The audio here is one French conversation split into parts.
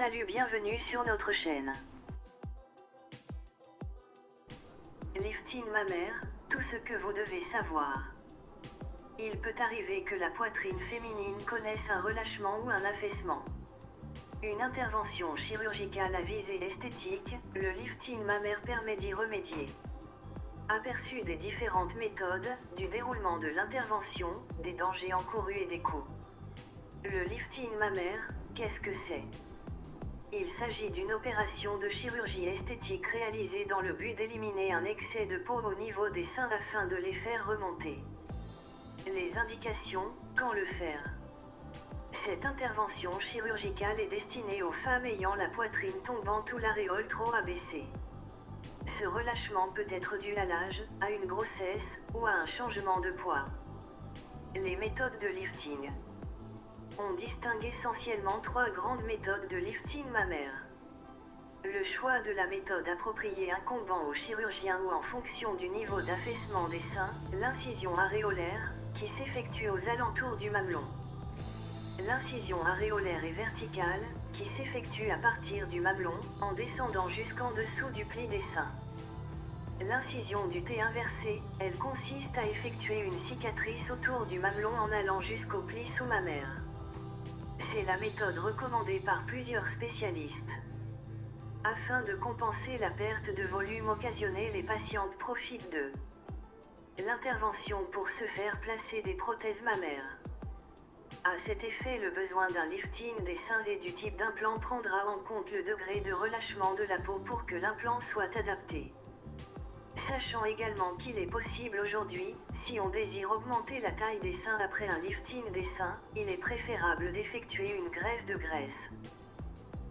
Salut, bienvenue sur notre chaîne. Lifting mammaire, tout ce que vous devez savoir. Il peut arriver que la poitrine féminine connaisse un relâchement ou un affaissement. Une intervention chirurgicale à visée esthétique, le lifting mammaire permet d'y remédier. Aperçu des différentes méthodes, du déroulement de l'intervention, des dangers encourus et des coûts. Le lifting mammaire, qu'est-ce que c'est ? Il s'agit d'une opération de chirurgie esthétique réalisée dans le but d'éliminer un excès de peau au niveau des seins afin de les faire remonter. Les indications, quand le faire ? Cette intervention chirurgicale est destinée aux femmes ayant la poitrine tombante ou l'aréole trop abaissée. Ce relâchement peut être dû à l'âge, à une grossesse, ou à un changement de poids. Les méthodes de lifting. On distingue essentiellement 3 grandes méthodes de lifting mammaire. Le choix de la méthode appropriée incombant au chirurgien ou en fonction du niveau d'affaissement des seins, l'incision aréolaire, qui s'effectue aux alentours du mamelon. L'incision aréolaire est verticale, qui s'effectue à partir du mamelon, en descendant jusqu'en dessous du pli des seins. L'incision du T inversé, elle consiste à effectuer une cicatrice autour du mamelon en allant jusqu'au pli sous-mammaire. C'est la méthode recommandée par plusieurs spécialistes. Afin de compenser la perte de volume occasionnée, les patientes profitent de l'intervention pour se faire placer des prothèses mammaires. À cet effet, le besoin d'un lifting des seins et du type d'implant prendra en compte le degré de relâchement de la peau pour que l'implant soit adapté. Sachant également qu'il est possible aujourd'hui, si on désire augmenter la taille des seins après un lifting des seins, il est préférable d'effectuer une greffe de graisse.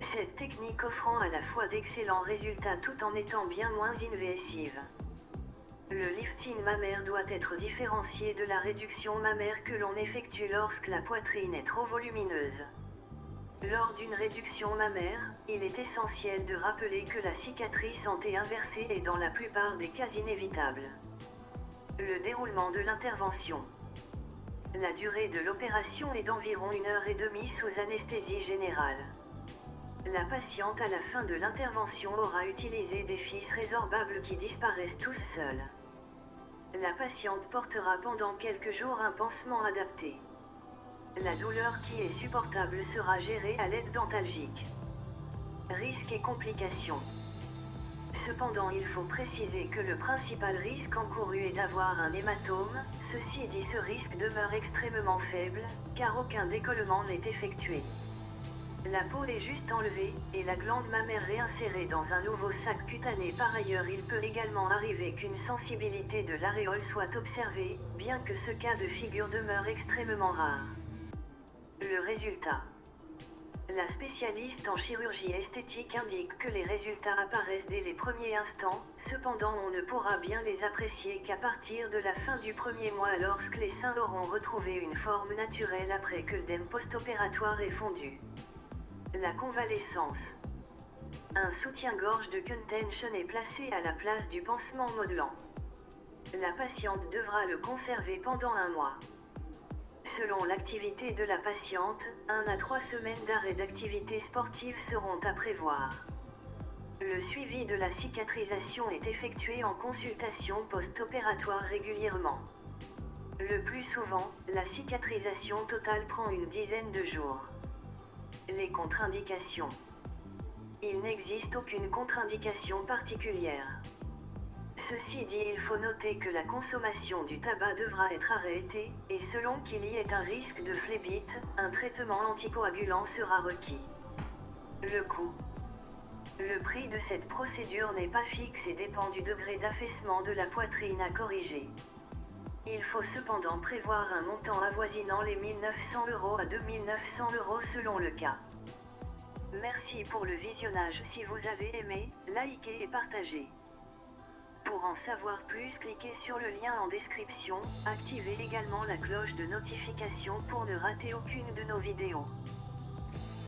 Cette technique offrant à la fois d'excellents résultats tout en étant bien moins invasive. Le lifting mammaire doit être différencié de la réduction mammaire que l'on effectue lorsque la poitrine est trop volumineuse. Lors d'une réduction mammaire, il est essentiel de rappeler que la cicatrice en T inversée est dans la plupart des cas inévitable. Le déroulement de l'intervention. La durée de l'opération est d'environ 1h30 sous anesthésie générale. La patiente à la fin de l'intervention aura utilisé des fils résorbables qui disparaissent tous seuls. La patiente portera pendant quelques jours un pansement adapté. La douleur qui est supportable sera gérée à l'aide d'antalgiques. Risques et complications. Cependant, il faut préciser que le principal risque encouru est d'avoir un hématome. Ceci dit, ce risque demeure extrêmement faible, car aucun décollement n'est effectué. La peau est juste enlevée, et la glande mammaire réinsérée dans un nouveau sac cutané. Par ailleurs, il peut également arriver qu'une sensibilité de l'aréole soit observée, bien que ce cas de figure demeure extrêmement rare. Le résultat. La spécialiste en chirurgie esthétique indique que les résultats apparaissent dès les premiers instants, cependant on ne pourra bien les apprécier qu'à partir de la fin du premier mois lorsque les seins auront retrouvé une forme naturelle après que l'œdème post-opératoire est fondu. La convalescence. Un soutien-gorge de contention est placé à la place du pansement modelant. La patiente devra le conserver pendant 1 mois. Selon l'activité de la patiente, 1 à 3 semaines d'arrêt d'activité sportive seront à prévoir. Le suivi de la cicatrisation est effectué en consultation post-opératoire régulièrement. Le plus souvent, la cicatrisation totale prend une dizaine de jours. Les contre-indications. Il n'existe aucune contre-indication particulière. Ceci dit, il faut noter que la consommation du tabac devra être arrêtée, et selon qu'il y ait un risque de phlébite, un traitement anticoagulant sera requis. Le coût. Le prix de cette procédure n'est pas fixe et dépend du degré d'affaissement de la poitrine à corriger. Il faut cependant prévoir un montant avoisinant les 1 900 € à 2 900 € selon le cas. Merci pour le visionnage. Si vous avez aimé, likez et partagez. Pour en savoir plus, cliquez sur le lien en description, activez également la cloche de notification pour ne rater aucune de nos vidéos.